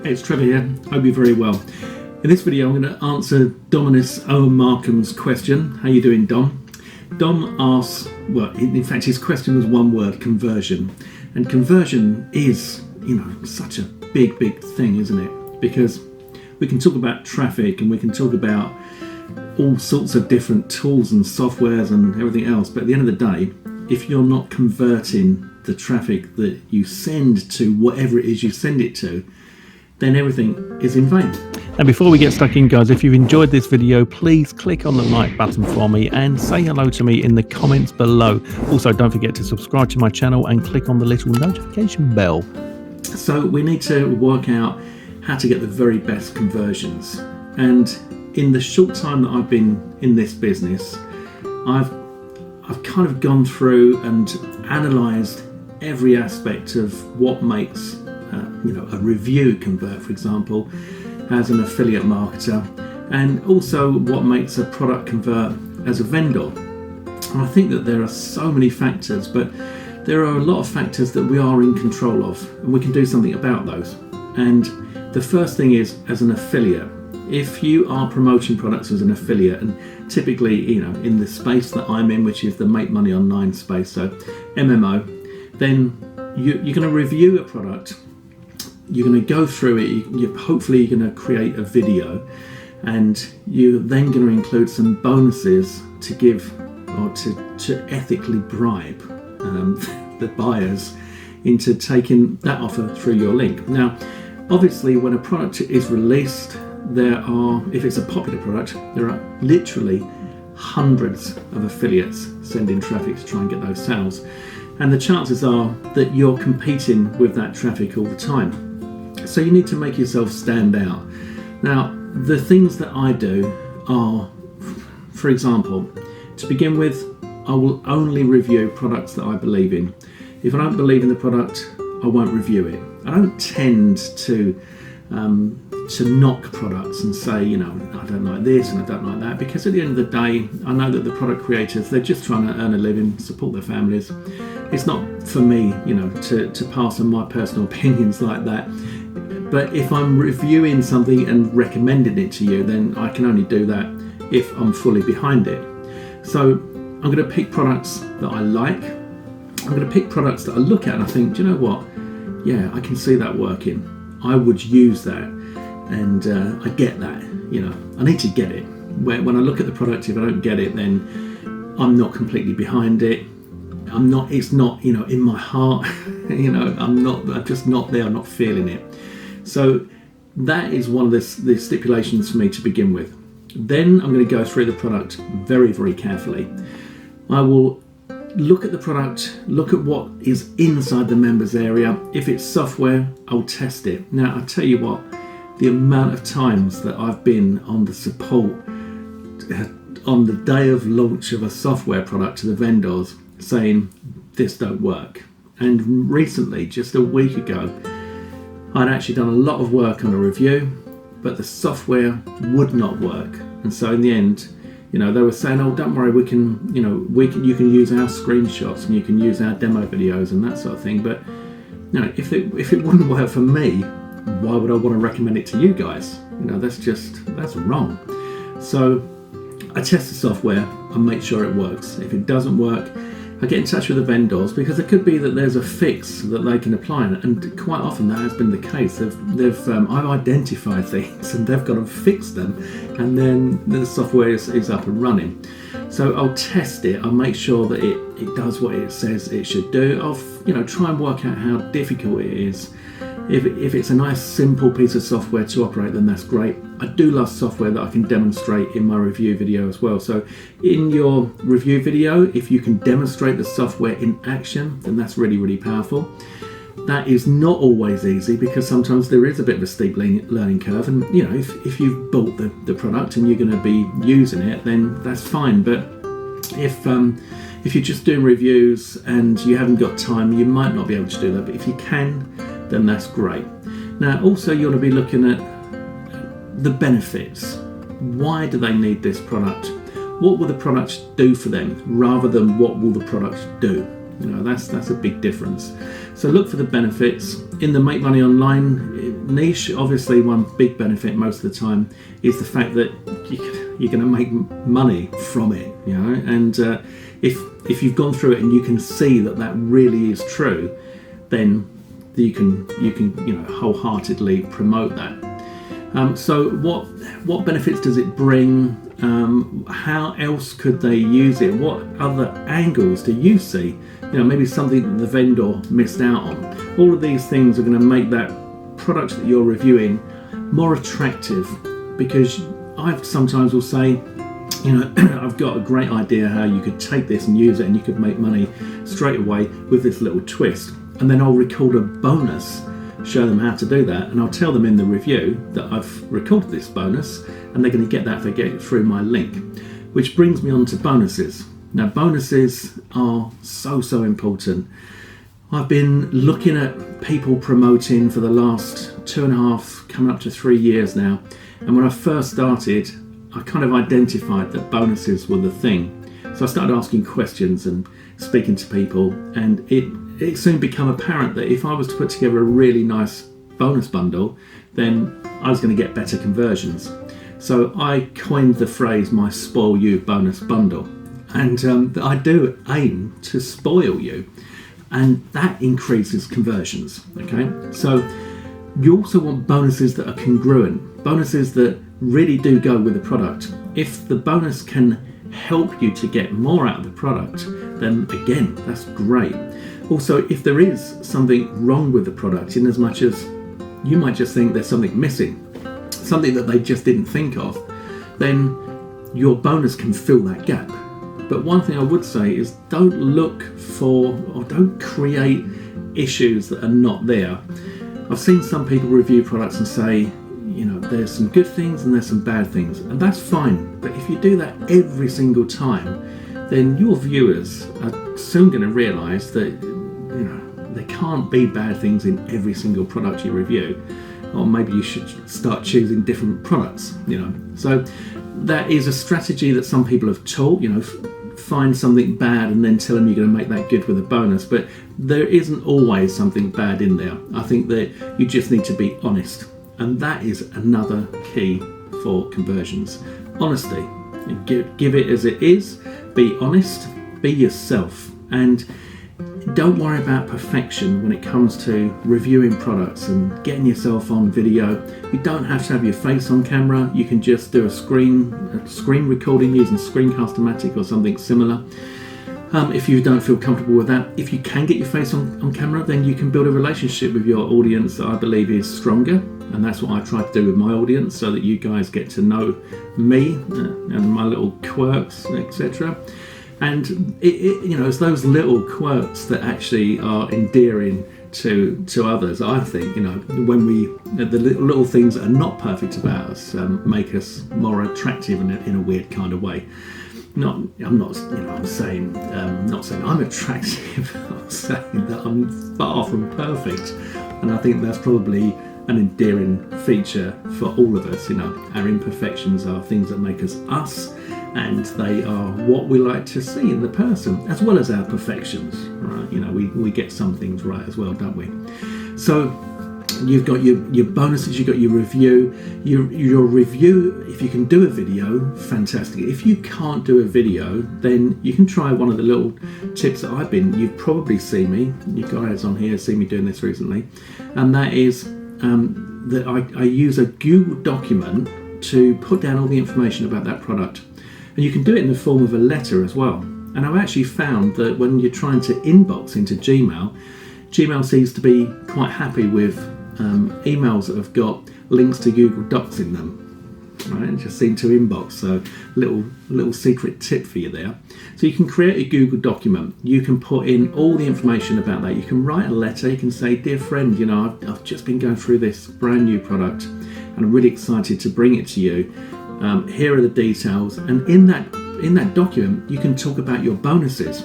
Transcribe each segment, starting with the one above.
It's Trevor here. Hope you're very well. In this video, I'm going to answer Dominus Owen Markham's question. How you doing, Dom? Dom asks, well, in fact, his question was one word: conversion. And conversion is, such a big thing, isn't it? Because we can talk about traffic and we can talk about all sorts of different tools and softwares and everything else. But at the end of the day, if you're not converting the traffic that you send to whatever it is you send it to, then everything is in vain. And before we get stuck in, guys, if you've enjoyed this video, please click on the like button for me and say hello to me in the comments below. Also, don't forget to subscribe to my channel and click on the little notification bell. So we need to work out how to get the very best conversions. And in the short time that I've been in this business, I've kind of gone through and analysed every aspect of what makes a review convert, for example, as an affiliate marketer, and also what makes a product convert as a vendor. And I think that there are so many factors, but there are a lot of factors that we are in control of, and we can do something about those. And the first thing is, as an affiliate, if you are promoting products as an affiliate, and typically, in the space that I'm in, which is the make money online space, so MMO, then you're going to review a product. You're going to go through it. Hopefully, you're going to create a video, and you're then going to include some bonuses to give, or to ethically bribe the buyers into taking that offer through your link. Now, obviously, when a product is released, if it's a popular product, there are literally hundreds of affiliates sending traffic to try and get those sales. And the chances are that you're competing with that traffic all the time. So you need to make yourself stand out. Now, the things that I do are, for example, to begin with, I will only review products that I believe in. If I don't believe in the product, I won't review it. I don't tend to knock products and say, I don't like this and I don't like that, because at the end of the day, I know that the product creators, they're just trying to earn a living, support their families. It's not for me, to pass on my personal opinions like that. But if I'm reviewing something and recommending it to you, then I can only do that if I'm fully behind it. So I'm going to pick products that I like. I'm going to pick products that I look at and I think, do you know what? Yeah, I can see that working. I would use that. And I get that, I need to get it. When I look at the product, if I don't get it, then I'm not completely behind it. It's not, in my heart, I'm just not there, I'm not feeling it. So that is one of the stipulations for me to begin with. Then I'm going to go through the product very, very carefully. I will look at the product, look at what is inside the members area. If it's software, I'll test it. Now, I'll tell you what, the amount of times that I've been on the support on the day of launch of a software product to the vendors saying, this don't work. And recently, just a week ago, I'd actually done a lot of work on a review, but the software would not work. And so in the end, they were saying, oh, don't worry, you can use our screenshots and you can use our demo videos and that sort of thing. But if it wouldn't work for me, why would I want to recommend it to you guys? That's wrong. So I test the software and make sure it works. If it doesn't work, I get in touch with the vendors, because it could be that there's a fix that they can apply, and quite often that has been the case. I've identified things and they've got to fix them, and then the software is up and running. So I'll test it. I'll make sure that it does what it says it should do. I'll try and work out how difficult it is. If it's a nice simple piece of software to operate, then that's great. I do love software that I can demonstrate in my review video as well. So in your review video, if you can demonstrate the software in action, then that's really, really powerful. That is not always easy, because sometimes there is a bit of a steep learning curve. And if you've bought the product and you're going to be using it, then that's fine. But if you're just doing reviews and you haven't got time, you might not be able to do that. But if you can, then that's great. Now, also, you want to be looking at the benefits. Why do they need this product? What will the product do for them, rather than what will the product do? That's a big difference. So look for the benefits. In the Make Money Online, niche, obviously one big benefit most of the time is the fact that you're going to make money from it, you know. And if you've gone through it and you can see that that really is true, then you can wholeheartedly promote that. So what benefits does it bring? How else could they use it? What other angles do you see? Maybe something that the vendor missed out on. All of these things are going to make that product that you're reviewing more attractive, because I sometimes will say, I've got a great idea how you could take this and use it and you could make money straight away with this little twist. And then I'll record a bonus, show them how to do that, and I'll tell them in the review that I've recorded this bonus, and they're going to get that if they get through my link. Which brings me on to bonuses. Now, bonuses are so important. I've been looking at people promoting for the last 2.5, coming up to 3 years now, and when I first started, I kind of identified that bonuses were the thing. So I started asking questions and speaking to people, and it soon became apparent that if I was to put together a really nice bonus bundle, then I was going to get better conversions. So I coined the phrase, my spoil you bonus bundle. And I do aim to spoil you, and that increases conversions. Okay, so you also want bonuses that are congruent, bonuses that really do go with the product. If the bonus can help you to get more out of the product, then again, that's great. Also, if there is something wrong with the product, in as much as you might just think there's something missing, something that they just didn't think of, then your bonus can fill that gap. But one thing I would say is don't look for or don't create issues that are not there. I've seen some people review products and say, there's some good things and there's some bad things, and that's fine. But if you do that every single time, then your viewers are soon going to realise that there can't be bad things in every single product you review, or maybe you should start choosing different products. So that is a strategy that some people have taught. Find something bad and then tell them you're going to make that good with a bonus, but there isn't always something bad in there. I think that you just need to be honest, and that is another key for conversions. Honesty. Give it as it is, be honest, be yourself, and don't worry about perfection when it comes to reviewing products and getting yourself on video. You don't have to have your face on camera. You can just do a screen recording using Screencast-O-Matic or something similar. If you don't feel comfortable with that, if you can get your face on camera, then you can build a relationship with your audience that I believe is stronger, and that's what I try to do with my audience, so that you guys get to know me and my little quirks, etc. And it's those little quirks that actually are endearing to others. I think when the little things that are not perfect about us make us more attractive in a weird kind of way. I'm saying I'm attractive. I'm saying that I'm far from perfect, and I think that's probably an endearing feature for all of us. Our imperfections are things that make us us, and they are what we like to see in the person, as well as our perfections, right? We get some things right as well, don't we? So you've got your bonuses, you've got your review. Your review, if you can do a video, fantastic. If you can't do a video, then you can try one of the little tips that you've probably seen me, you guys on here see me doing this recently, and that is that I use a Google document to put down all the information about that product. And you can do it in the form of a letter as well. And I've actually found that when you're trying to inbox into Gmail seems to be quite happy with emails that have got links to Google Docs in them. Right? Just seem to inbox. So little secret tip for you there. So you can create a Google document. You can put in all the information about that. You can write a letter. You can say, dear friend, I've just been going through this brand new product, and I'm really excited to bring it to you. Here are the details, and in that document you can talk about your bonuses.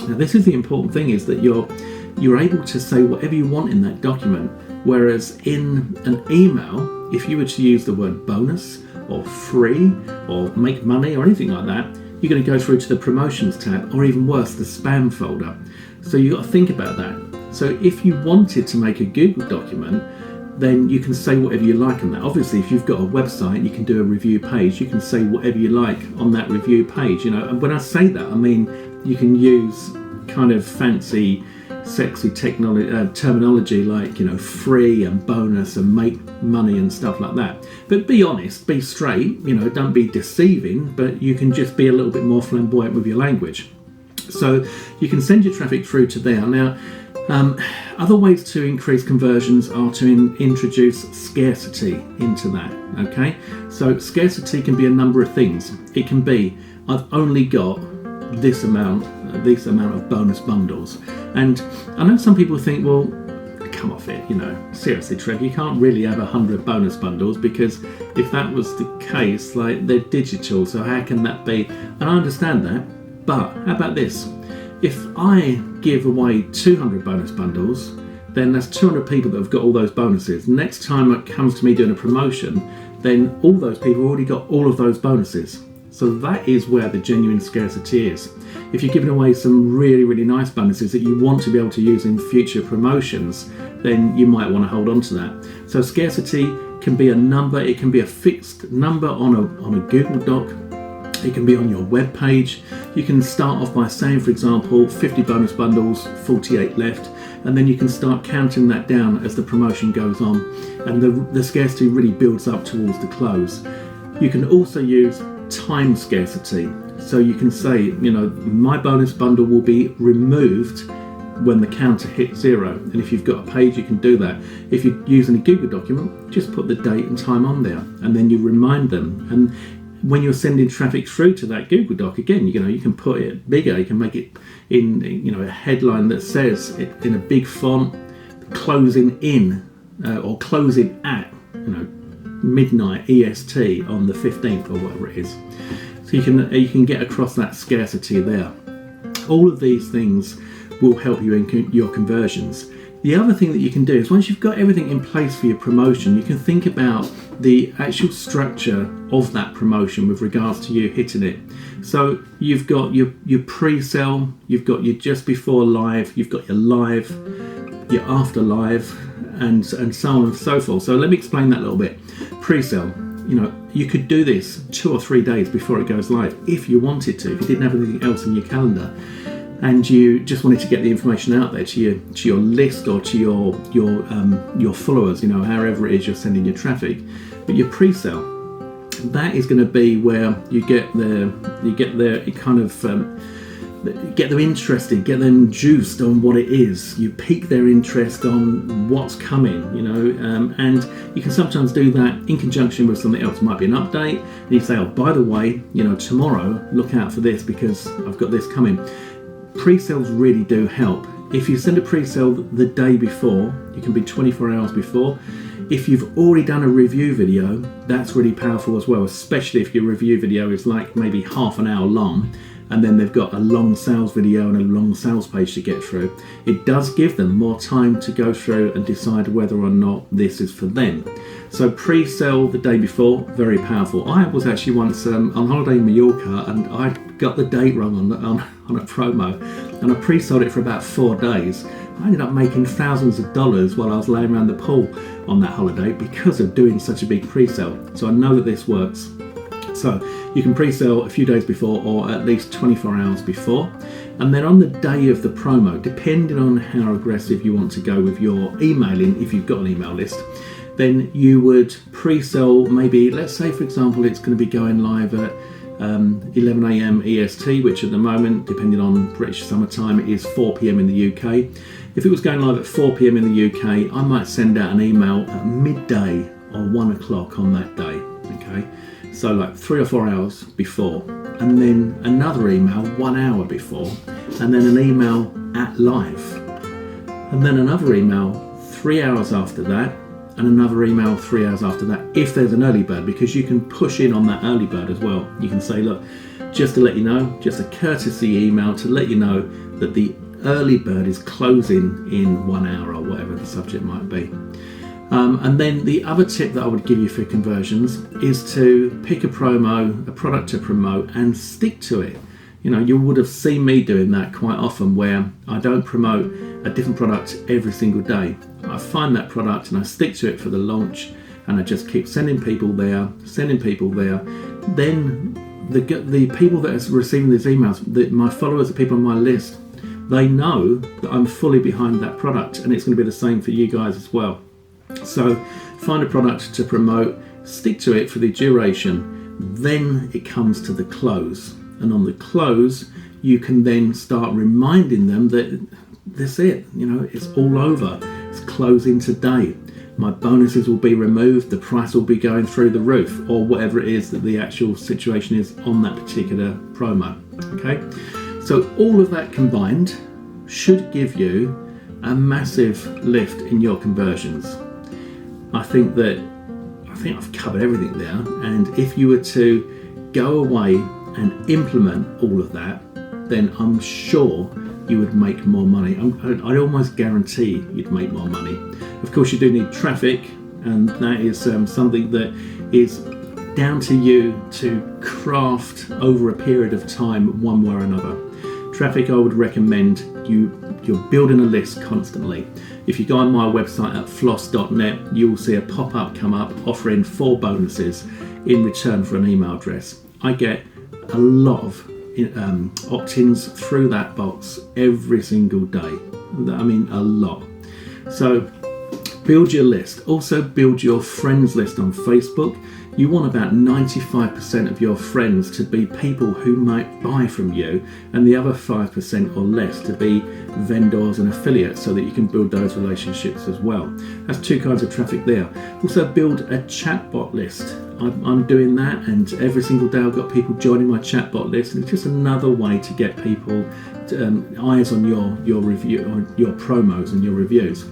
Now, this is the important thing, is that you're able to say whatever you want in that document, whereas in an email, if you were to use the word bonus or free or make money or anything like that, you're going to go through to the promotions tab, or even worse, the spam folder. So you've got to think about that. So if you wanted to make a Google document, then you can say whatever you like on that. Obviously, if you've got a website, you can do a review page. You can say whatever you like on that review page. And when I say that, I mean you can use kind of fancy, sexy terminology like free and bonus and make money and stuff like that. But be honest, be straight. Don't be deceiving. But you can just be a little bit more flamboyant with your language. So you can send your traffic through to there. Now, other ways to increase conversions are to introduce scarcity into that. Okay, so scarcity can be a number of things. It can be, I've only got this amount of bonus bundles, and I know some people think, well, come off it, seriously, Trev, you can't really have 100 bonus bundles, because if that was the case, like, they're digital, so how can that be? And I understand that, but how about this? If I give away 200 bonus bundles, then that's 200 people that have got all those bonuses. Next time it comes to me doing a promotion, then all those people have already got all of those bonuses. So that is where the genuine scarcity is. If you're giving away some really, really nice bonuses that you want to be able to use in future promotions, then you might want to hold on to that. So scarcity can be a number. It can be a fixed number on a Google Doc. It can be on your web page. You can start off by saying, for example, 50 bonus bundles, 48 left, and then you can start counting that down as the promotion goes on, and the scarcity really builds up towards the close. You can also use time scarcity. So you can say, my bonus bundle will be removed when the counter hits 0. And if you've got a page, you can do that. If you're using a Google document, just put the date and time on there, and then you remind them. And when you're sending traffic through to that Google Doc, again, you can put it bigger. You can make it in, a headline that says it in a big font, closing in or closing at, midnight EST on the 15th or whatever it is. So you can get across that scarcity there. All of these things will help you in your conversions. The other thing that you can do is, once you've got everything in place for your promotion, you can think about the actual structure of that promotion with regards to you hitting it. So you've got your pre-sell, you've got your just before live, you've got your live, your after live, and so on and so forth. So let me explain that a little bit. Pre-sell, you could do this 2 or 3 days before it goes live if you wanted to, if you didn't have anything else in your calendar, and you just wanted to get the information out there to your list or to your followers, however it is you're sending your traffic. But your pre-sale, that is going to be where you get them interested, get them juiced on what it is. You pique their interest on what's coming, and you can sometimes do that in conjunction with something else. It might be an update, and you say, oh, by the way, tomorrow, look out for this because I've got this coming. Pre-sales really do help. If you send a pre-sale the day before, you can be 24 hours before. If you've already done a review video, that's really powerful as well, especially if your review video is like maybe half an hour long, and then they've got a long sales video and a long sales page to get through. It does give them more time to go through and decide whether or not this is for them. So pre-sell the day before, very powerful. I was actually once on holiday in Mallorca, and I got the date wrong on a promo, and I pre-sold it for about 4 days. I ended up making thousands of dollars while I was laying around the pool on that holiday because of doing such a big pre-sale. So I know that this works. So you can pre-sell a few days before, or at least 24 hours before. And then on the day of the promo, depending on how aggressive you want to go with your emailing, if you've got an email list, then you would pre-sell maybe, let's say for example, it's going to be going live at 11 a.m. EST, which at the moment, depending on British summertime, it is 4 p.m. in the UK. If it was going live at 4 p.m. in the UK, I might send out an email at midday or 1 o'clock on that day. Okay, so like 3 or 4 hours before, and then another email 1 hour before, and then an email at live, and then another email 3 hours after that, and another email 3 hours after that, if there's an early bird, because you can push in on that early bird as well. You can say, look, just to let you know, just a courtesy email to let you know that the early bird is closing in 1 hour, or whatever the subject might be. And then the other tip that I would give you for conversions is to pick a promo, a product to promote, and stick to it. You know, you would have seen me doing that quite often, where I don't promote a different product every single day. I find that product and I stick to it for the launch, and I just keep sending people there. Then the people that are receiving these emails, my followers, the people on my list, they know that I'm fully behind that product, and it's going to be the same for you guys as well. So find a product to promote, stick to it for the duration, then it comes to the close. And on the close, you can then start reminding them that that's it, you know, it's all over. It's closing today. My bonuses will be removed, the price will be going through the roof, or whatever it is that the actual situation is on that particular promo. Okay, so all of that combined should give you a massive lift in your conversions. I think I've covered everything there, and if you were to go away and implement all of that, then I'm sure you would make more money. I'd almost guarantee you'd make more money. Of course, you do need traffic, and that is something that is down to you to craft over a period of time, one way or another. Traffic, I would recommend you're building a list constantly. If you go on my website at floss.net, you will see a pop-up come up offering 4 bonuses in return for an email address. I get a lot of opt-ins through that box every single day. I mean, a lot. So build your list. Also build your friends list on Facebook. You want about 95% of your friends to be people who might buy from you, and the other 5% or less to be vendors and affiliates, so that you can build those relationships as well. That's 2 kinds of traffic there. Also build a chatbot list. I'm doing that, and every single day I've got people joining my chatbot list, and it's just another way to get people eyes on your review, on your promos and your reviews.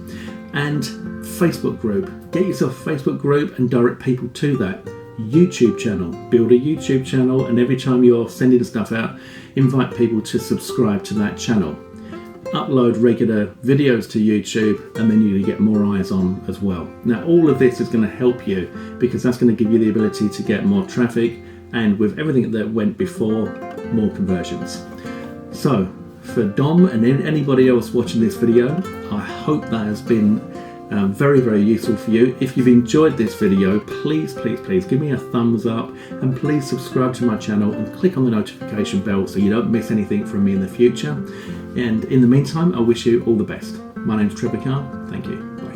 And Facebook group. Get yourself a Facebook group and direct people to that. YouTube channel. Build a YouTube channel, and every time you're sending stuff out, invite people to subscribe to that channel. Upload regular videos to YouTube, and then you get more eyes on as well. Now, all of this is going to help you, because that's going to give you the ability to get more traffic, and with everything that went before, more conversions. So for Dom and anybody else watching this video, I hope that has been very, very useful for you. If you've enjoyed this video, please give me a thumbs up, and please subscribe to my channel and click on the notification bell so you don't miss anything from me in the future. And in the meantime, I wish you all the best. My name's Trevor Carr. Thank you. Bye.